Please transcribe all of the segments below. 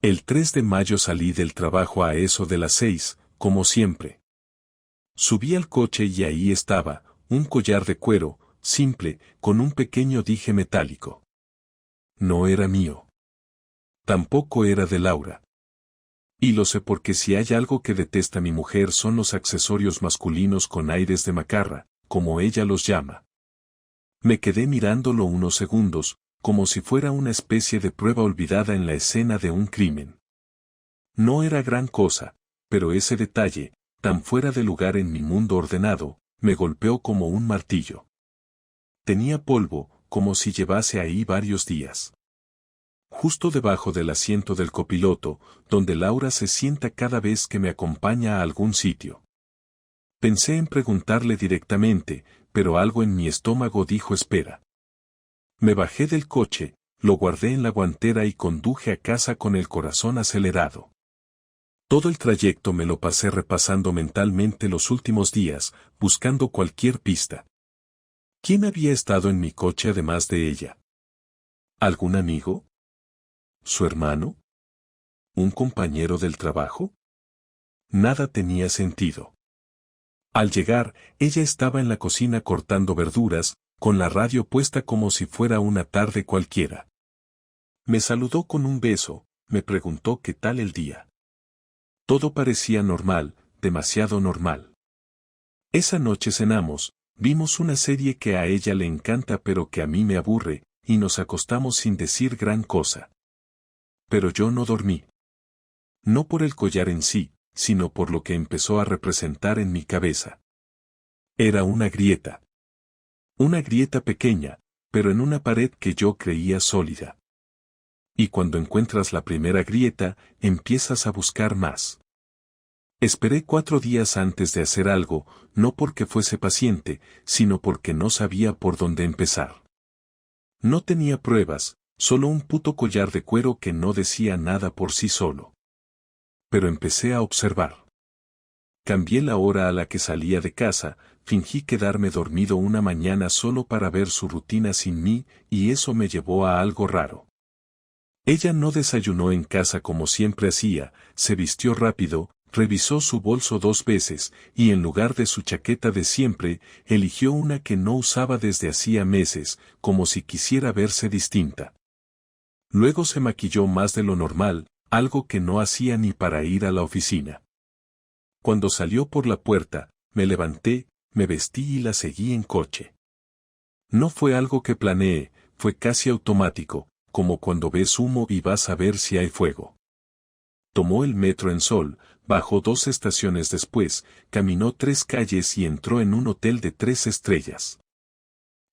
El 3 de mayo salí del trabajo a eso de las 6, como siempre. Subí al coche y ahí estaba, un collar de cuero, simple, con un pequeño dije metálico. No era mío. Tampoco era de Laura. Y lo sé porque si hay algo que detesta mi mujer son los accesorios masculinos con aires de macarra, como ella los llama. Me quedé mirándolo unos segundos, como si fuera una especie de prueba olvidada en la escena de un crimen. No era gran cosa, pero ese detalle, tan fuera de lugar en mi mundo ordenado, me golpeó como un martillo. Tenía polvo, como si llevase ahí varios días. Justo debajo del asiento del copiloto, donde Laura se sienta cada vez que me acompaña a algún sitio. Pensé en preguntarle directamente, pero algo en mi estómago dijo espera. Me bajé del coche, lo guardé en la guantera y conduje a casa con el corazón acelerado. Todo el trayecto me lo pasé repasando mentalmente los últimos días, buscando cualquier pista. ¿Quién había estado en mi coche además de ella? ¿Algún amigo? ¿Su hermano? ¿Un compañero del trabajo? Nada tenía sentido. Al llegar, ella estaba en la cocina cortando verduras, con la radio puesta como si fuera una tarde cualquiera. Me saludó con un beso, me preguntó qué tal el día. Todo parecía normal, demasiado normal. Esa noche cenamos, vimos una serie que a ella le encanta pero que a mí me aburre, y nos acostamos sin decir gran cosa. Pero yo no dormí. No por el collar en sí, sino por lo que empezó a representar en mi cabeza. Era una grieta. Una grieta pequeña, pero en una pared que yo creía sólida. Y cuando encuentras la primera grieta, empiezas a buscar más. Esperé 4 días antes de hacer algo, no porque fuese paciente, sino porque no sabía por dónde empezar. No tenía pruebas, solo un puto collar de cuero que no decía nada por sí solo. Pero empecé a observar. Cambié la hora a la que salía de casa, fingí quedarme dormido una mañana solo para ver su rutina sin mí, y eso me llevó a algo raro. Ella no desayunó en casa como siempre hacía, se vistió rápido, revisó su bolso 2 veces, y en lugar de su chaqueta de siempre, eligió una que no usaba desde hacía meses, como si quisiera verse distinta. Luego se maquilló más de lo normal, algo que no hacía ni para ir a la oficina. Cuando salió por la puerta, me levanté, me vestí y la seguí en coche. No fue algo que planeé, fue casi automático, como cuando ves humo y vas a ver si hay fuego. Tomó el metro en Sol, bajó 2 estaciones después, caminó 3 calles y entró en un hotel de 3 estrellas.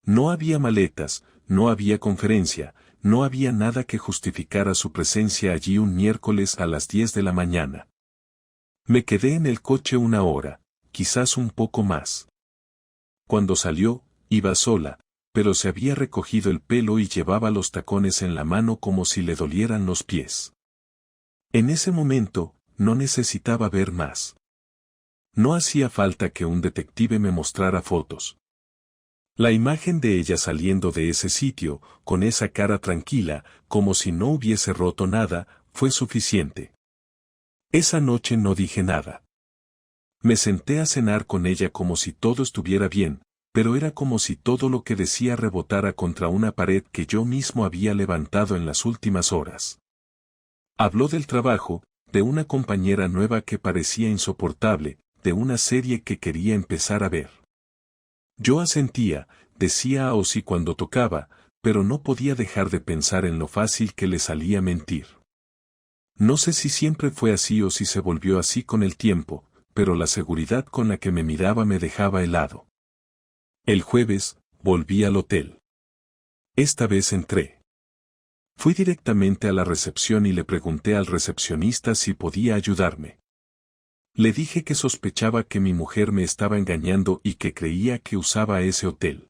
No había maletas, no había conferencia, no había nada que justificara su presencia allí un miércoles a las 10 de la mañana. Me quedé en el coche 1 hora, quizás un poco más. Cuando salió, iba sola, pero se había recogido el pelo y llevaba los tacones en la mano como si le dolieran los pies. En ese momento, no necesitaba ver más. No hacía falta que un detective me mostrara fotos. La imagen de ella saliendo de ese sitio, con esa cara tranquila, como si no hubiese roto nada, fue suficiente. Esa noche no dije nada. Me senté a cenar con ella como si todo estuviera bien, pero era como si todo lo que decía rebotara contra una pared que yo mismo había levantado en las últimas horas. Habló del trabajo, de una compañera nueva que parecía insoportable, de una serie que quería empezar a ver. Yo asentía, decía o sí cuando tocaba, pero no podía dejar de pensar en lo fácil que le salía mentir. No sé si siempre fue así o si se volvió así con el tiempo, pero la seguridad con la que me miraba me dejaba helado. El jueves, volví al hotel. Esta vez entré. Fui directamente a la recepción y le pregunté al recepcionista si podía ayudarme. Le dije que sospechaba que mi mujer me estaba engañando y que creía que usaba ese hotel.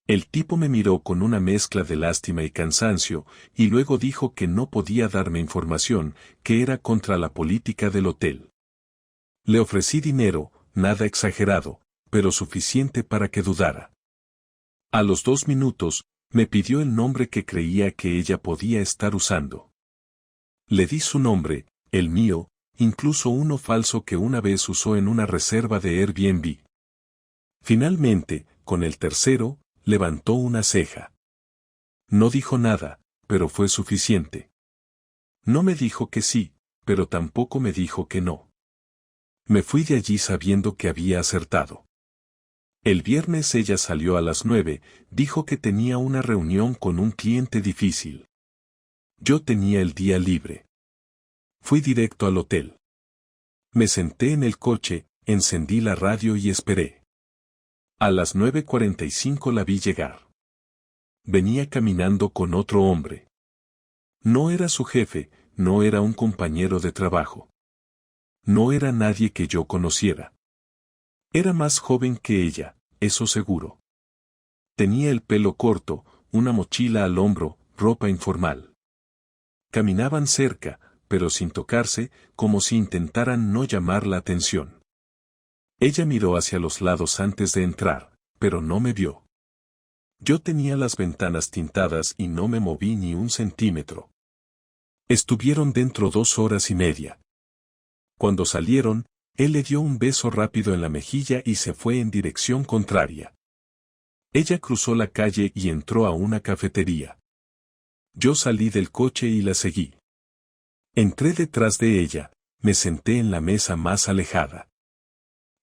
El tipo me miró con una mezcla de lástima y cansancio, y luego dijo que no podía darme información, que era contra la política del hotel. Le ofrecí dinero, nada exagerado, pero suficiente para que dudara. A los 2 minutos, me pidió el nombre que creía que ella podía estar usando. Le di su nombre, el mío, incluso uno falso que una vez usó en una reserva de Airbnb. Finalmente, con el tercero, levantó una ceja. No dijo nada, pero fue suficiente. No me dijo que sí, pero tampoco me dijo que no. Me fui de allí sabiendo que había acertado. El viernes ella salió a las 9, dijo que tenía una reunión con un cliente difícil. Yo tenía el día libre. Fui directo al hotel. Me senté en el coche, encendí la radio y esperé. A las 9:45 la vi llegar. Venía caminando con otro hombre. No era su jefe, no era un compañero de trabajo. No era nadie que yo conociera. Era más joven que ella, eso seguro. Tenía el pelo corto, una mochila al hombro, ropa informal. Caminaban cerca, pero sin tocarse, como si intentaran no llamar la atención. Ella miró hacia los lados antes de entrar, pero no me vio. Yo tenía las ventanas tintadas y no me moví ni un centímetro. Estuvieron dentro 2 horas y media. Cuando salieron, él le dio un beso rápido en la mejilla y se fue en dirección contraria. Ella cruzó la calle y entró a una cafetería. Yo salí del coche y la seguí. Entré detrás de ella, me senté en la mesa más alejada.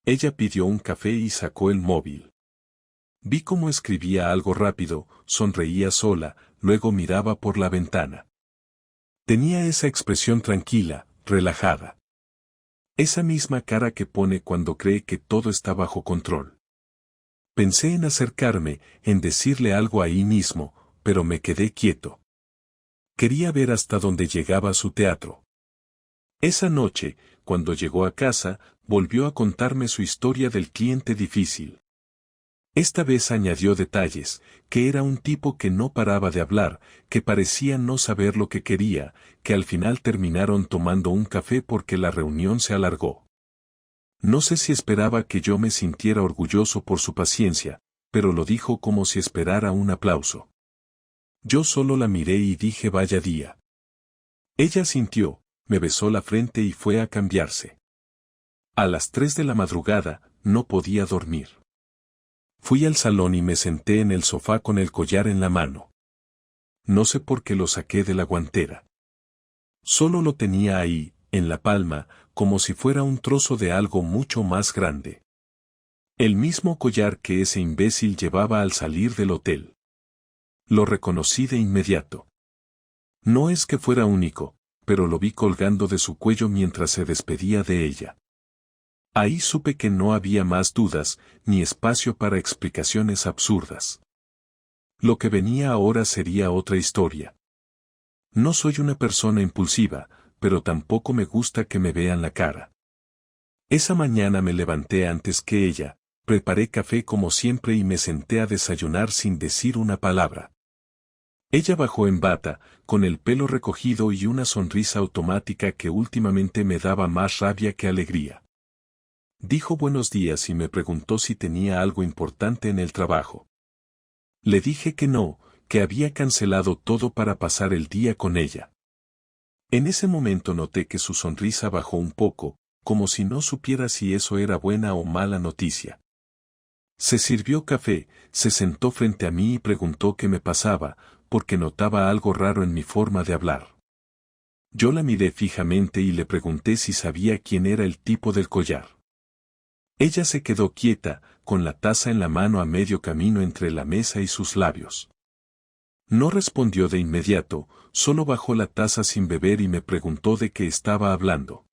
Ella pidió un café y sacó el móvil. Vi cómo escribía algo rápido, sonreía sola, luego miraba por la ventana. Tenía esa expresión tranquila, relajada. Esa misma cara que pone cuando cree que todo está bajo control. Pensé en acercarme, en decirle algo ahí mismo, pero me quedé quieto. Quería ver hasta dónde llegaba su teatro. Esa noche, cuando llegó a casa, volvió a contarme su historia del cliente difícil. Esta vez añadió detalles, que era un tipo que no paraba de hablar, que parecía no saber lo que quería, que al final terminaron tomando un café porque la reunión se alargó. No sé si esperaba que yo me sintiera orgulloso por su paciencia, pero lo dijo como si esperara un aplauso. Yo solo la miré y dije vaya día. Ella sintió, me besó la frente y fue a cambiarse. A las 3 de la madrugada, no podía dormir. Fui al salón y me senté en el sofá con el collar en la mano. No sé por qué lo saqué de la guantera. Solo lo tenía ahí, en la palma, como si fuera un trozo de algo mucho más grande. El mismo collar que ese imbécil llevaba al salir del hotel. Lo reconocí de inmediato. No es que fuera único, pero lo vi colgando de su cuello mientras se despedía de ella. Ahí supe que no había más dudas, ni espacio para explicaciones absurdas. Lo que venía ahora sería otra historia. No soy una persona impulsiva, pero tampoco me gusta que me vean la cara. Esa mañana me levanté antes que ella, preparé café como siempre y me senté a desayunar sin decir una palabra. Ella bajó en bata, con el pelo recogido y una sonrisa automática que últimamente me daba más rabia que alegría. Dijo buenos días y me preguntó si tenía algo importante en el trabajo. Le dije que no, que había cancelado todo para pasar el día con ella. En ese momento noté que su sonrisa bajó un poco, como si no supiera si eso era buena o mala noticia. Se sirvió café, se sentó frente a mí y preguntó qué me pasaba, porque notaba algo raro en mi forma de hablar. Yo la miré fijamente y le pregunté si sabía quién era el tipo del collar. Ella se quedó quieta, con la taza en la mano a medio camino entre la mesa y sus labios. No respondió de inmediato, solo bajó la taza sin beber y me preguntó de qué estaba hablando.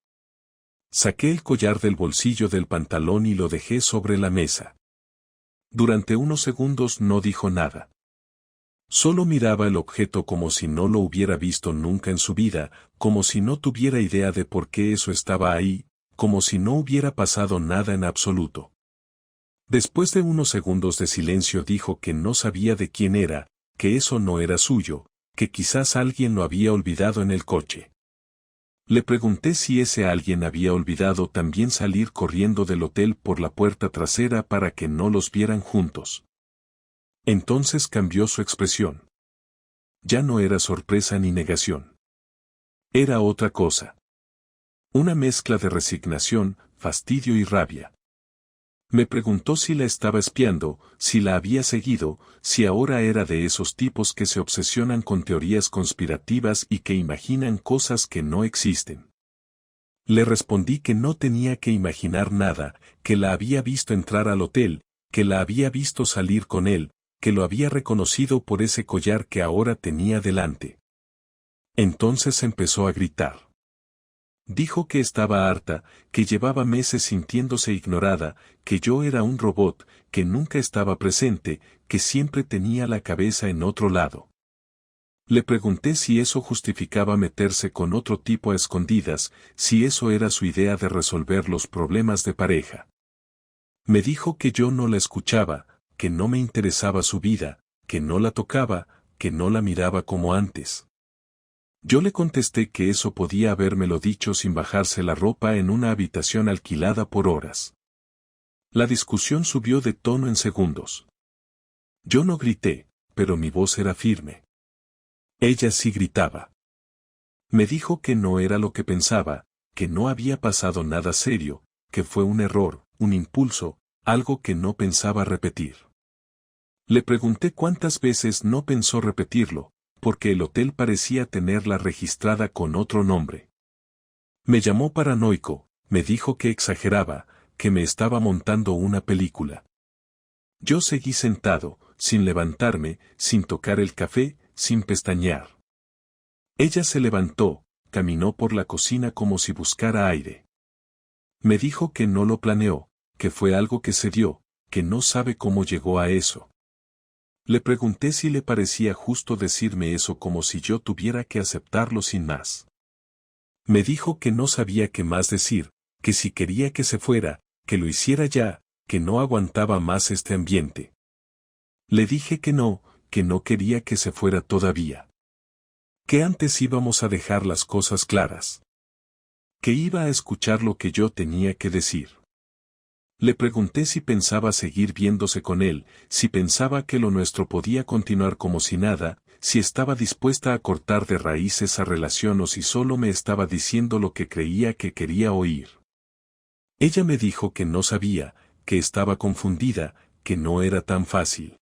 Saqué el collar del bolsillo del pantalón y lo dejé sobre la mesa. Durante unos segundos no dijo nada. Solo miraba el objeto como si no lo hubiera visto nunca en su vida, como si no tuviera idea de por qué eso estaba ahí, como si no hubiera pasado nada en absoluto. Después de unos segundos de silencio dijo que no sabía de quién era, que eso no era suyo, que quizás alguien lo había olvidado en el coche. Le pregunté si ese alguien había olvidado también salir corriendo del hotel por la puerta trasera para que no los vieran juntos. Entonces cambió su expresión. Ya no era sorpresa ni negación. Era otra cosa. Una mezcla de resignación, fastidio y rabia. Me preguntó si la estaba espiando, si la había seguido, si ahora era de esos tipos que se obsesionan con teorías conspirativas y que imaginan cosas que no existen. Le respondí que no tenía que imaginar nada, que la había visto entrar al hotel, que la había visto salir con él, que lo había reconocido por ese collar que ahora tenía delante. Entonces empezó a gritar. Dijo que estaba harta, que llevaba meses sintiéndose ignorada, que yo era un robot, que nunca estaba presente, que siempre tenía la cabeza en otro lado. Le pregunté si eso justificaba meterse con otro tipo a escondidas, si eso era su idea de resolver los problemas de pareja. Me dijo que yo no la escuchaba, que no me interesaba su vida, que no la tocaba, que no la miraba como antes. Yo le contesté que eso podía habérmelo dicho sin bajarse la ropa en una habitación alquilada por horas. La discusión subió de tono en segundos. Yo no grité, pero mi voz era firme. Ella sí gritaba. Me dijo que no era lo que pensaba, que no había pasado nada serio, que fue un error, un impulso, algo que no pensaba repetir. Le pregunté cuántas veces no pensó repetirlo, porque el hotel parecía tenerla registrada con otro nombre. Me llamó paranoico, me dijo que exageraba, que me estaba montando una película. Yo seguí sentado, sin levantarme, sin tocar el café, sin pestañear. Ella se levantó, caminó por la cocina como si buscara aire. Me dijo que no lo planeó, que fue algo que se dio, que no sabe cómo llegó a eso. Le pregunté si le parecía justo decirme eso como si yo tuviera que aceptarlo sin más. Me dijo que no sabía qué más decir, que si quería que se fuera, que lo hiciera ya, que no aguantaba más este ambiente. Le dije que no quería que se fuera todavía. Que antes íbamos a dejar las cosas claras. Que iba a escuchar lo que yo tenía que decir. Le pregunté si pensaba seguir viéndose con él, si pensaba que lo nuestro podía continuar como si nada, si estaba dispuesta a cortar de raíz esa relación o si solo me estaba diciendo lo que creía que quería oír. Ella me dijo que no sabía, que estaba confundida, que no era tan fácil.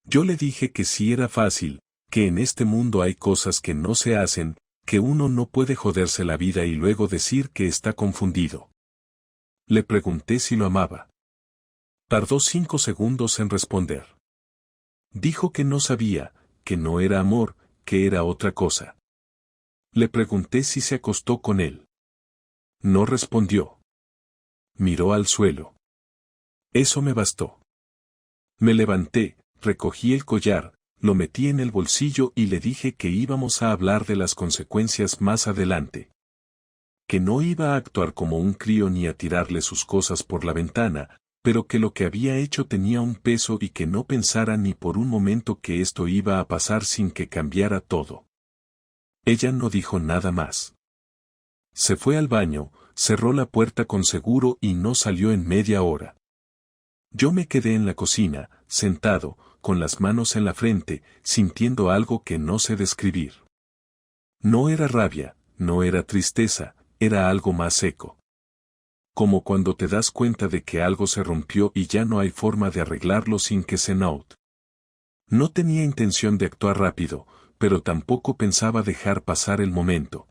Yo le dije que sí era fácil, que en este mundo hay cosas que no se hacen, que uno no puede joderse la vida y luego decir que está confundido. Le pregunté si lo amaba. Tardó 5 segundos en responder. Dijo que no sabía, que no era amor, que era otra cosa. Le pregunté si se acostó con él. No respondió. Miró al suelo. Eso me bastó. Me levanté, recogí el collar, lo metí en el bolsillo y le dije que íbamos a hablar de las consecuencias más adelante. Que no iba a actuar como un crío ni a tirarle sus cosas por la ventana, pero que lo que había hecho tenía un peso y que no pensara ni por un momento que esto iba a pasar sin que cambiara todo. Ella no dijo nada más. Se fue al baño, cerró la puerta con seguro y no salió en media hora. Yo me quedé en la cocina, sentado, con las manos en la frente, sintiendo algo que no sé describir. No era rabia, no era tristeza, era algo más seco. Como cuando te das cuenta de que algo se rompió y ya no hay forma de arreglarlo sin que se note. No tenía intención de actuar rápido, pero tampoco pensaba dejar pasar el momento.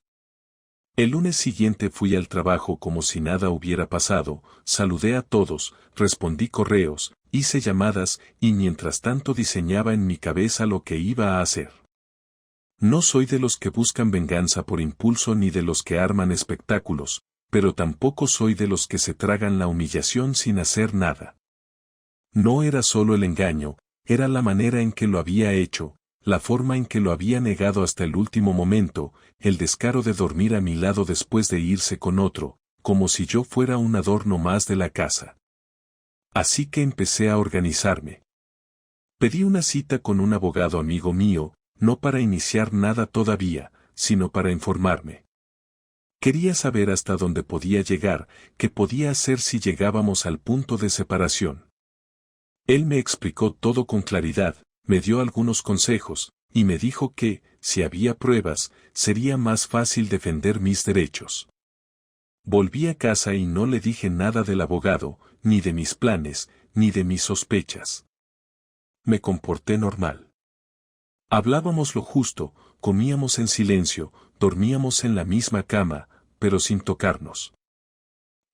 El lunes siguiente fui al trabajo como si nada hubiera pasado, saludé a todos, respondí correos, hice llamadas y mientras tanto diseñaba en mi cabeza lo que iba a hacer. No soy de los que buscan venganza por impulso ni de los que arman espectáculos, pero tampoco soy de los que se tragan la humillación sin hacer nada. No era solo el engaño, era la manera en que lo había hecho, la forma en que lo había negado hasta el último momento, el descaro de dormir a mi lado después de irse con otro, como si yo fuera un adorno más de la casa. Así que empecé a organizarme. Pedí una cita con un abogado amigo mío, no para iniciar nada todavía, sino para informarme. Quería saber hasta dónde podía llegar, qué podía hacer si llegábamos al punto de separación. Él me explicó todo con claridad, me dio algunos consejos, y me dijo que, si había pruebas, sería más fácil defender mis derechos. Volví a casa y no le dije nada del abogado, ni de mis planes, ni de mis sospechas. Me comporté normal. Hablábamos lo justo, comíamos en silencio, dormíamos en la misma cama, pero sin tocarnos.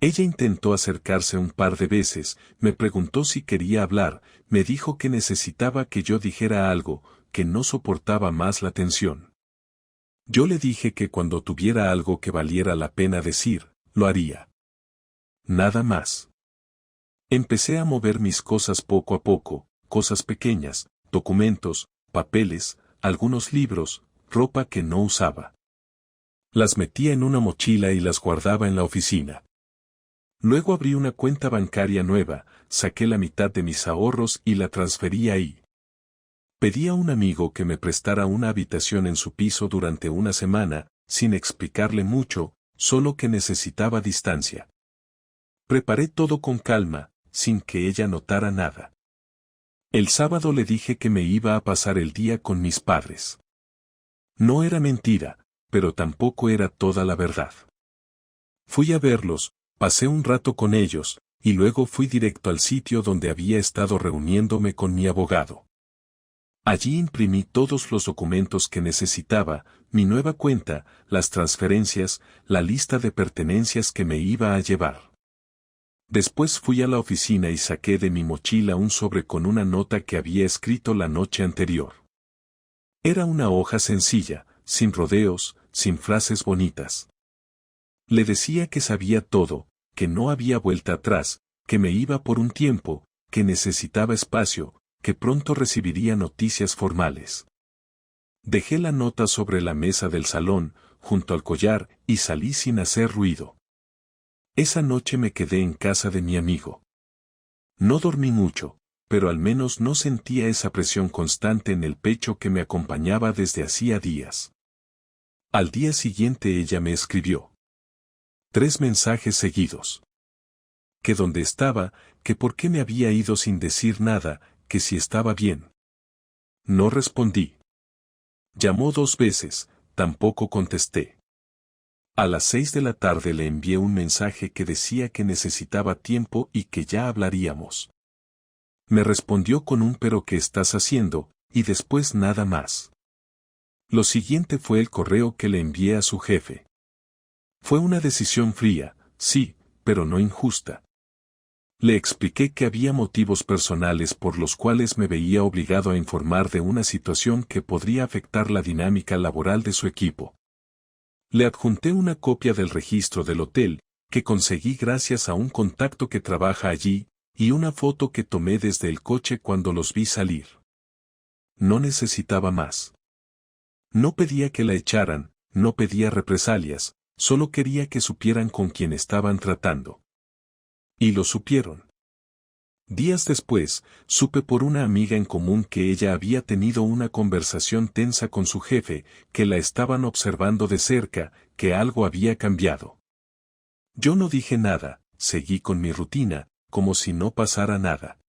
Ella intentó acercarse un par de veces, me preguntó si quería hablar, me dijo que necesitaba que yo dijera algo, que no soportaba más la tensión. Yo le dije que cuando tuviera algo que valiera la pena decir, lo haría. Nada más. Empecé a mover mis cosas poco a poco, cosas pequeñas, documentos, papeles, algunos libros, ropa que no usaba. Las metía en una mochila y las guardaba en la oficina. Luego abrí una cuenta bancaria nueva, saqué la mitad de mis ahorros y la transferí ahí. Pedí a un amigo que me prestara una habitación en su piso durante una semana, sin explicarle mucho, solo que necesitaba distancia. Preparé todo con calma, sin que ella notara nada. El sábado le dije que me iba a pasar el día con mis padres. No era mentira, pero tampoco era toda la verdad. Fui a verlos, pasé un rato con ellos, y luego fui directo al sitio donde había estado reuniéndome con mi abogado. Allí imprimí todos los documentos que necesitaba, mi nueva cuenta, las transferencias, la lista de pertenencias que me iba a llevar. Después fui a la oficina y saqué de mi mochila un sobre con una nota que había escrito la noche anterior. Era una hoja sencilla, sin rodeos, sin frases bonitas. Le decía que sabía todo, que no había vuelta atrás, que me iba por un tiempo, que necesitaba espacio, que pronto recibiría noticias formales. Dejé la nota sobre la mesa del salón, junto al collar, y salí sin hacer ruido. Esa noche me quedé en casa de mi amigo. No dormí mucho, pero al menos no sentía esa presión constante en el pecho que me acompañaba desde hacía días. Al día siguiente ella me escribió 3 mensajes seguidos. Que dónde estaba, que por qué me había ido sin decir nada, que si estaba bien. No respondí. Llamó 2 veces, tampoco contesté. A las 6 de la tarde le envié un mensaje que decía que necesitaba tiempo y que ya hablaríamos. Me respondió con un pero ¿qué estás haciendo? Y después nada más. Lo siguiente fue el correo que le envié a su jefe. Fue una decisión fría, sí, pero no injusta. Le expliqué que había motivos personales por los cuales me veía obligado a informar de una situación que podría afectar la dinámica laboral de su equipo. Le adjunté una copia del registro del hotel, que conseguí gracias a un contacto que trabaja allí, y una foto que tomé desde el coche cuando los vi salir. No necesitaba más. No pedía que la echaran, no pedía represalias, solo quería que supieran con quién estaban tratando. Y lo supieron. Días después, supe por una amiga en común que ella había tenido una conversación tensa con su jefe, que la estaban observando de cerca, que algo había cambiado. Yo no dije nada, seguí con mi rutina, como si no pasara nada.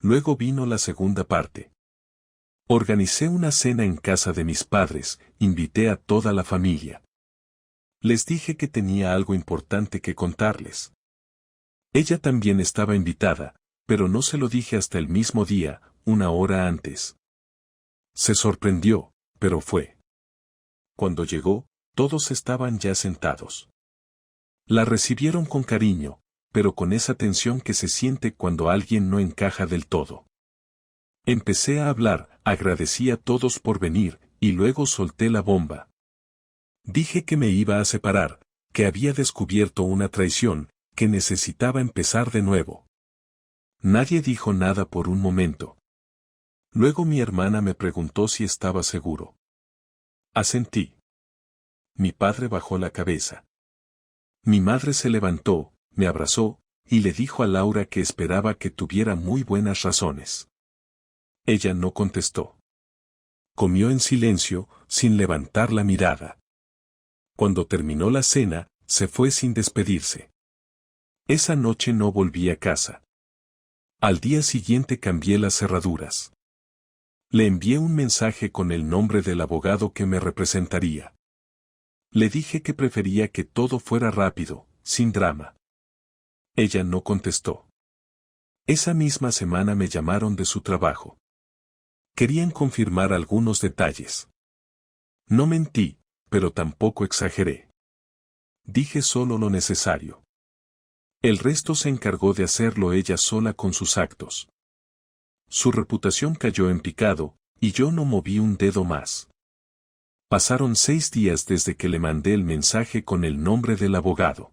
Luego vino la segunda parte. Organicé una cena en casa de mis padres, invité a toda la familia. Les dije que tenía algo importante que contarles. Ella también estaba invitada, pero no se lo dije hasta el mismo día, una hora antes. Se sorprendió, pero fue. Cuando llegó, todos estaban ya sentados. La recibieron con cariño, pero con esa tensión que se siente cuando alguien no encaja del todo. Empecé a hablar, agradecí a todos por venir, y luego solté la bomba. Dije que me iba a separar, que había descubierto una traición, que necesitaba empezar de nuevo. Nadie dijo nada por un momento. Luego mi hermana me preguntó si estaba seguro. Asentí. Mi padre bajó la cabeza. Mi madre se levantó, me abrazó, y le dijo a Laura que esperaba que tuviera muy buenas razones. Ella no contestó. Comió en silencio, sin levantar la mirada. Cuando terminó la cena, se fue sin despedirse. Esa noche no volví a casa. Al día siguiente cambié las cerraduras. Le envié un mensaje con el nombre del abogado que me representaría. Le dije que prefería que todo fuera rápido, sin drama. Ella no contestó. Esa misma semana me llamaron de su trabajo. Querían confirmar algunos detalles. No mentí, pero tampoco exageré. Dije solo lo necesario. El resto se encargó de hacerlo ella sola con sus actos. Su reputación cayó en picado, y yo no moví un dedo más. Pasaron 6 días desde que le mandé el mensaje con el nombre del abogado.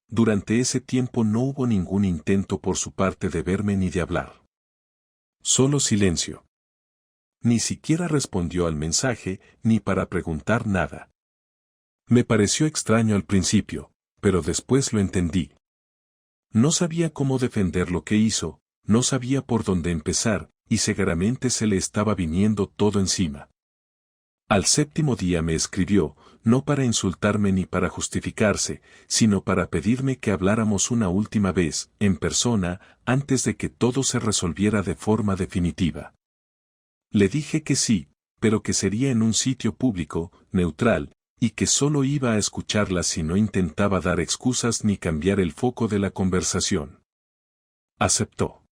Durante ese tiempo no hubo ningún intento por su parte de verme ni de hablar. Solo silencio. Ni siquiera respondió al mensaje, ni para preguntar nada. Me pareció extraño al principio, pero después lo entendí. No sabía cómo defender lo que hizo, no sabía por dónde empezar, y seguramente se le estaba viniendo todo encima. Al 7º día me escribió, no para insultarme ni para justificarse, sino para pedirme que habláramos una última vez, en persona, antes de que todo se resolviera de forma definitiva. Le dije que sí, pero que sería en un sitio público, neutral, y que solo iba a escucharla si no intentaba dar excusas ni cambiar el foco de la conversación. Aceptó.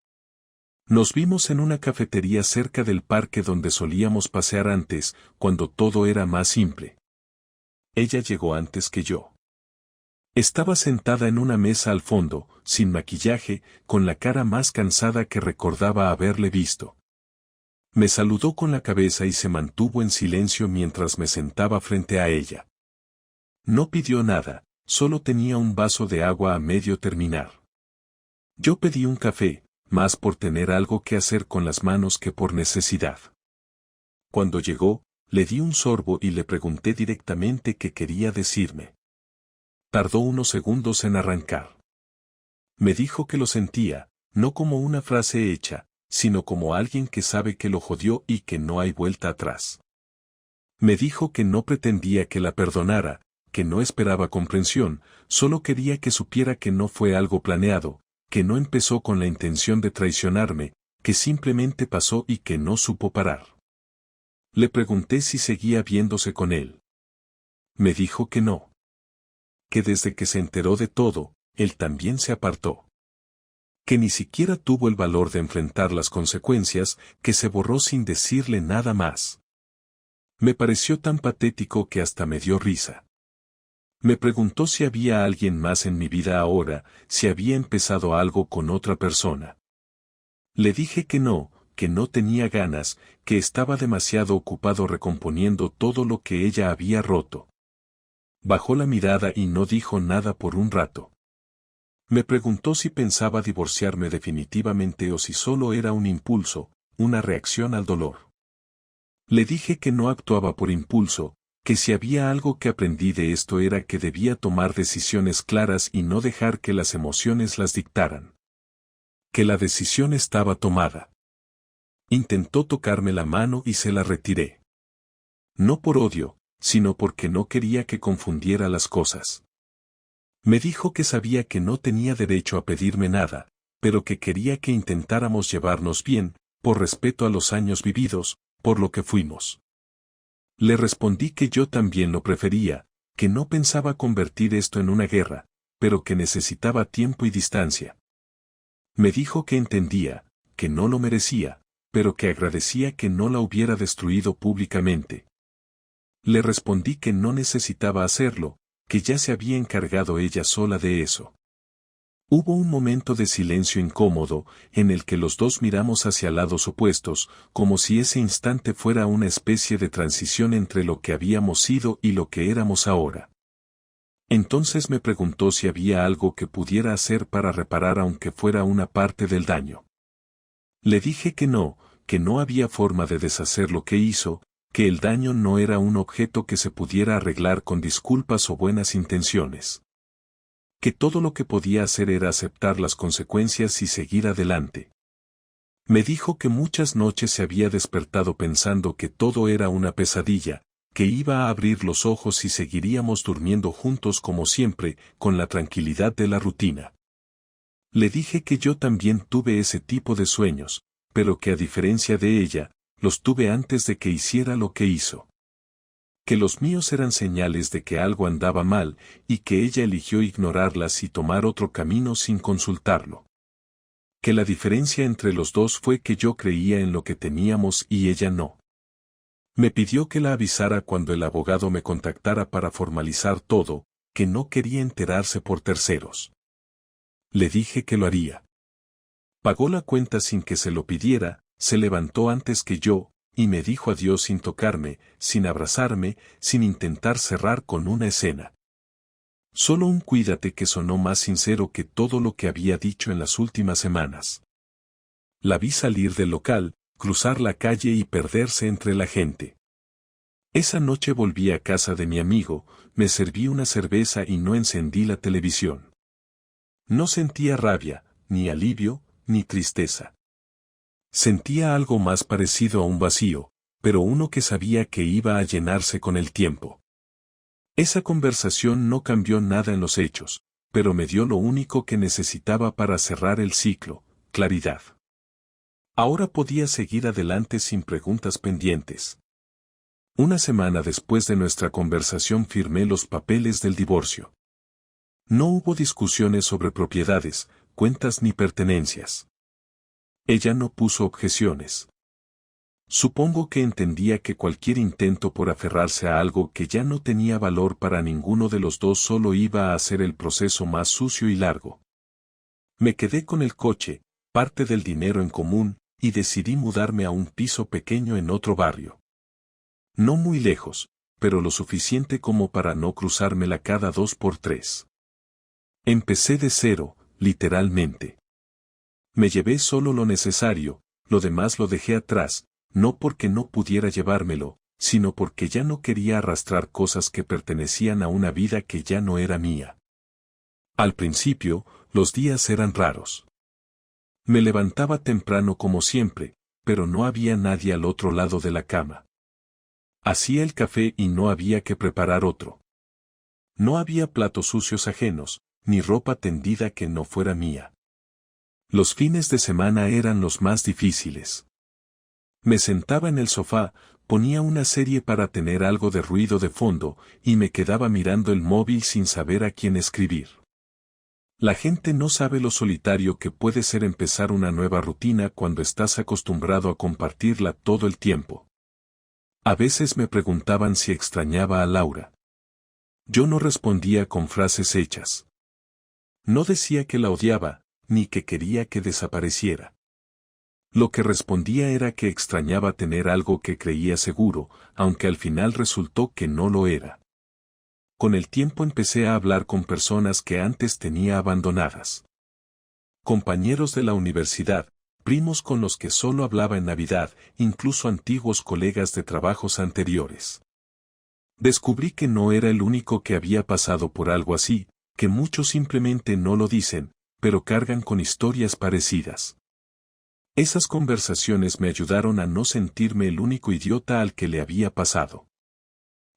Nos vimos en una cafetería cerca del parque donde solíamos pasear antes, cuando todo era más simple. Ella llegó antes que yo. Estaba sentada en una mesa al fondo, sin maquillaje, con la cara más cansada que recordaba haberle visto. Me saludó con la cabeza y se mantuvo en silencio mientras me sentaba frente a ella. No pidió nada, solo tenía un vaso de agua a medio terminar. Yo pedí un café, más por tener algo que hacer con las manos que por necesidad. Cuando llegó, le di un sorbo y le pregunté directamente qué quería decirme. Tardó unos segundos en arrancar. Me dijo que lo sentía, no como una frase hecha, sino como alguien que sabe que lo jodió y que no hay vuelta atrás. Me dijo que no pretendía que la perdonara, que no esperaba comprensión, solo quería que supiera que no fue algo planeado, que no empezó con la intención de traicionarme, que simplemente pasó y que no supo parar. Le pregunté si seguía viéndose con él. Me dijo que no. Que desde que se enteró de todo, él también se apartó. Que ni siquiera tuvo el valor de enfrentar las consecuencias, que se borró sin decirle nada más. Me pareció tan patético que hasta me dio risa. Me preguntó si había alguien más en mi vida ahora, si había empezado algo con otra persona. Le dije que no tenía ganas, que estaba demasiado ocupado recomponiendo todo lo que ella había roto. Bajó la mirada y no dijo nada por un rato. Me preguntó si pensaba divorciarme definitivamente o si solo era un impulso, una reacción al dolor. Le dije que no actuaba por impulso, que si había algo que aprendí de esto era que debía tomar decisiones claras y no dejar que las emociones las dictaran. Que la decisión estaba tomada. Intentó tocarme la mano y se la retiré. No por odio, sino porque no quería que confundiera las cosas. Me dijo que sabía que no tenía derecho a pedirme nada, pero que quería que intentáramos llevarnos bien, por respeto a los años vividos, por lo que fuimos. Le respondí que yo también lo prefería, que no pensaba convertir esto en una guerra, pero que necesitaba tiempo y distancia. Me dijo que entendía, que no lo merecía, pero que agradecía que no la hubiera destruido públicamente. Le respondí que no necesitaba hacerlo, que ya se había encargado ella sola de eso. Hubo un momento de silencio incómodo, en el que los dos miramos hacia lados opuestos, como si ese instante fuera una especie de transición entre lo que habíamos sido y lo que éramos ahora. Entonces me preguntó si había algo que pudiera hacer para reparar aunque fuera una parte del daño. Le dije que no había forma de deshacer lo que hizo, que el daño no era un objeto que se pudiera arreglar con disculpas o buenas intenciones. Que todo lo que podía hacer era aceptar las consecuencias y seguir adelante. Me dijo que muchas noches se había despertado pensando que todo era una pesadilla, que iba a abrir los ojos y seguiríamos durmiendo juntos como siempre, con la tranquilidad de la rutina. Le dije que yo también tuve ese tipo de sueños, pero que a diferencia de ella, los tuve antes de que hiciera lo que hizo. Que los míos eran señales de que algo andaba mal, y que ella eligió ignorarlas y tomar otro camino sin consultarlo. Que la diferencia entre los dos fue que yo creía en lo que teníamos y ella no. Me pidió que la avisara cuando el abogado me contactara para formalizar todo, que no quería enterarse por terceros. Le dije que lo haría. Pagó la cuenta sin que se lo pidiera, se levantó antes que yo, y me dijo adiós sin tocarme, sin abrazarme, sin intentar cerrar con una escena. Solo un cuídate que sonó más sincero que todo lo que había dicho en las últimas semanas. La vi salir del local, cruzar la calle y perderse entre la gente. Esa noche volví a casa de mi amigo, me serví una cerveza y no encendí la televisión. No sentía rabia, ni alivio, ni tristeza. Sentía algo más parecido a un vacío, pero uno que sabía que iba a llenarse con el tiempo. Esa conversación no cambió nada en los hechos, pero me dio lo único que necesitaba para cerrar el ciclo, claridad. Ahora podía seguir adelante sin preguntas pendientes. Una semana después de nuestra conversación firmé los papeles del divorcio. No hubo discusiones sobre propiedades, cuentas ni pertenencias. Ella no puso objeciones. Supongo que entendía que cualquier intento por aferrarse a algo que ya no tenía valor para ninguno de los dos solo iba a hacer el proceso más sucio y largo. Me quedé con el coche, parte del dinero en común, y decidí mudarme a un piso pequeño en otro barrio. No muy lejos, pero lo suficiente como para no cruzármela cada 2 por 3. Empecé de cero, literalmente. Me llevé solo lo necesario, lo demás lo dejé atrás, no porque no pudiera llevármelo, sino porque ya no quería arrastrar cosas que pertenecían a una vida que ya no era mía. Al principio, los días eran raros. Me levantaba temprano como siempre, pero no había nadie al otro lado de la cama. Hacía el café y no había que preparar otro. No había platos sucios ajenos, ni ropa tendida que no fuera mía. Los fines de semana eran los más difíciles. Me sentaba en el sofá, ponía una serie para tener algo de ruido de fondo, y me quedaba mirando el móvil sin saber a quién escribir. La gente no sabe lo solitario que puede ser empezar una nueva rutina cuando estás acostumbrado a compartirla todo el tiempo. A veces me preguntaban si extrañaba a Laura. Yo no respondía con frases hechas. No decía que la odiaba, ni que quería que desapareciera. Lo que respondía era que extrañaba tener algo que creía seguro, aunque al final resultó que no lo era. Con el tiempo empecé a hablar con personas que antes tenía abandonadas. Compañeros de la universidad, primos con los que solo hablaba en Navidad, incluso antiguos colegas de trabajos anteriores. Descubrí que no era el único que había pasado por algo así, que muchos simplemente no lo dicen, pero cargan con historias parecidas. Esas conversaciones me ayudaron a no sentirme el único idiota al que le había pasado.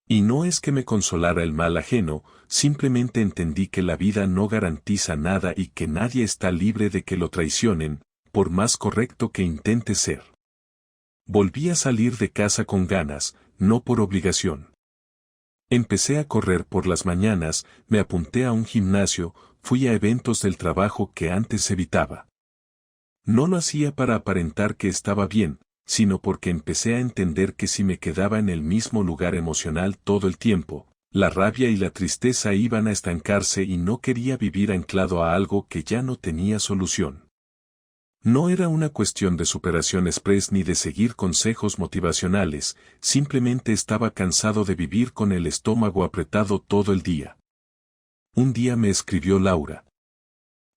Y no es que me consolara el mal ajeno, simplemente entendí que la vida no garantiza nada y que nadie está libre de que lo traicionen, por más correcto que intente ser. Volví a salir de casa con ganas, no por obligación. Empecé a correr por las mañanas, me apunté a un gimnasio, fui a eventos del trabajo que antes evitaba. No lo hacía para aparentar que estaba bien, sino porque empecé a entender que si me quedaba en el mismo lugar emocional todo el tiempo, la rabia y la tristeza iban a estancarse y no quería vivir anclado a algo que ya no tenía solución. No era una cuestión de superación express ni de seguir consejos motivacionales, simplemente estaba cansado de vivir con el estómago apretado todo el día. Un día me escribió Laura.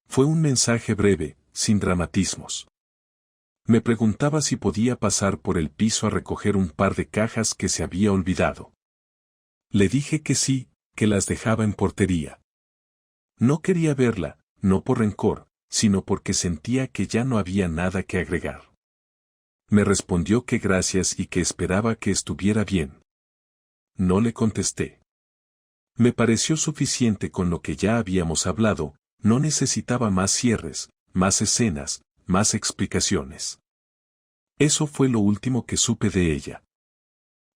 Fue un mensaje breve, sin dramatismos. Me preguntaba si podía pasar por el piso a recoger un par de cajas que se había olvidado. Le dije que sí, que las dejaba en portería. No quería verla, no por rencor, sino porque sentía que ya no había nada que agregar. Me respondió que gracias y que esperaba que estuviera bien. No le contesté. Me pareció suficiente con lo que ya habíamos hablado, no necesitaba más cierres, más escenas, más explicaciones. Eso fue lo último que supe de ella.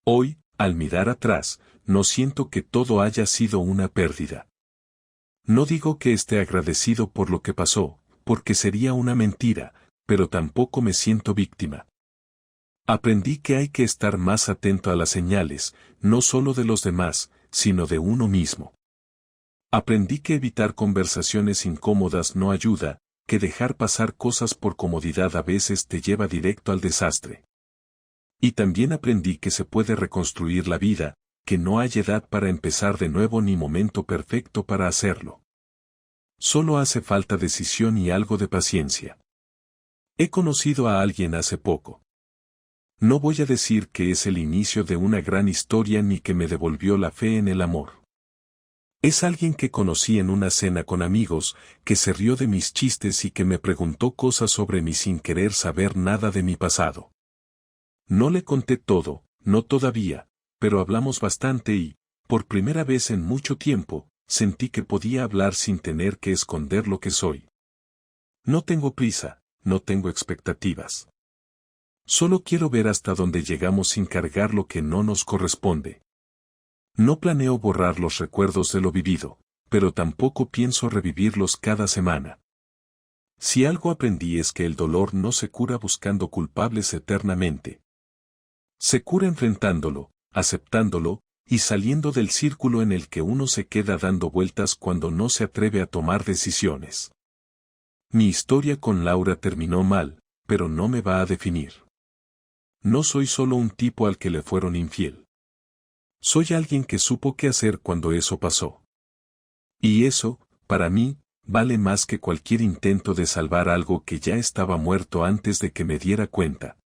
Hoy, al mirar atrás, no siento que todo haya sido una pérdida. No digo que esté agradecido por lo que pasó, porque sería una mentira, pero tampoco me siento víctima. Aprendí que hay que estar más atento a las señales, no solo de los demás, sino de uno mismo. Aprendí que evitar conversaciones incómodas no ayuda, que dejar pasar cosas por comodidad a veces te lleva directo al desastre. Y también aprendí que se puede reconstruir la vida, que no hay edad para empezar de nuevo ni momento perfecto para hacerlo. Solo hace falta decisión y algo de paciencia. He conocido a alguien hace poco. No voy a decir que es el inicio de una gran historia ni que me devolvió la fe en el amor. Es alguien que conocí en una cena con amigos, que se rió de mis chistes y que me preguntó cosas sobre mí sin querer saber nada de mi pasado. No le conté todo, no todavía, pero hablamos bastante y, por primera vez en mucho tiempo, sentí que podía hablar sin tener que esconder lo que soy. No tengo prisa, no tengo expectativas. Solo quiero ver hasta dónde llegamos sin cargar lo que no nos corresponde. No planeo borrar los recuerdos de lo vivido, pero tampoco pienso revivirlos cada semana. Si algo aprendí es que el dolor no se cura buscando culpables eternamente. Se cura enfrentándolo, aceptándolo, y saliendo del círculo en el que uno se queda dando vueltas cuando no se atreve a tomar decisiones. Mi historia con Laura terminó mal, pero no me va a definir. No soy solo un tipo al que le fueron infiel. Soy alguien que supo qué hacer cuando eso pasó. Y eso, para mí, vale más que cualquier intento de salvar algo que ya estaba muerto antes de que me diera cuenta.